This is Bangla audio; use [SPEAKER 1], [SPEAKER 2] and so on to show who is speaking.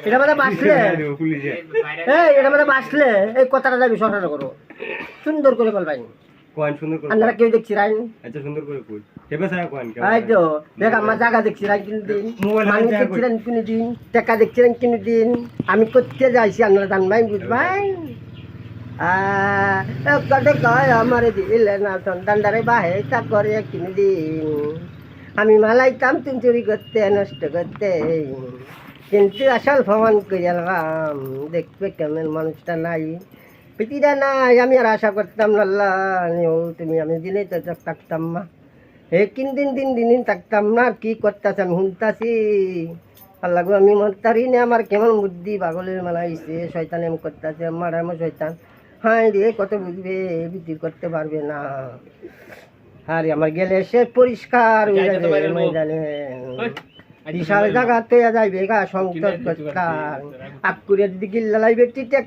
[SPEAKER 1] এটা মানে বাসলে এটা মানে বাসলে এই কথাটা যাবি সরকার করো সুন্দর করে বলবাই
[SPEAKER 2] কোয়ান সুন্দর করে
[SPEAKER 1] আপনারা কেউ দেখছি রাইন
[SPEAKER 2] আচ্ছা সুন্দর করে কই হেবে সারা কোয়ান কে
[SPEAKER 1] এই তো দেখ আমার জায়গা দেখছি রাইন কিনে দিন মানুষ দেখছিলেন কিনে দিন টাকা দেখছিলেন কিনে দিন আমি করতে যাইছি আপনারা জানবাই বুঝবাই কত কয় আমার দিলে না সন্তানটারে বাহে তা করে কিনে দিন আমি মালাইতাম তুমি চুরি করতে নষ্ট করতে কিন্তু আসল ভ্রমণ করলাম দেখবে কেমন মানুষটা নাই পিতিটা নাই আমি আর আশা করতাম না আল্লাহ তুমি আমি দিনে তো থাকতাম না হে দিন দিন থাকতাম না কি করতেছে আমি শুনতাছি আল্লাহ গো আমি মরতারি না আমার কেমন বুদ্ধি পাগলের মালাইছে শয়তান এম করতেছে আমার এমন শয়তান হাই রে কত বুঝবে বিক্রি করতে পারবে না আরে আমার গেলে সে পরিষ্কার হয়ে যাবে ময়দানে বিশাল জায়গাতে যাইবে গা সংসদ করতাম আকুরের দিকে লাইবে টিকা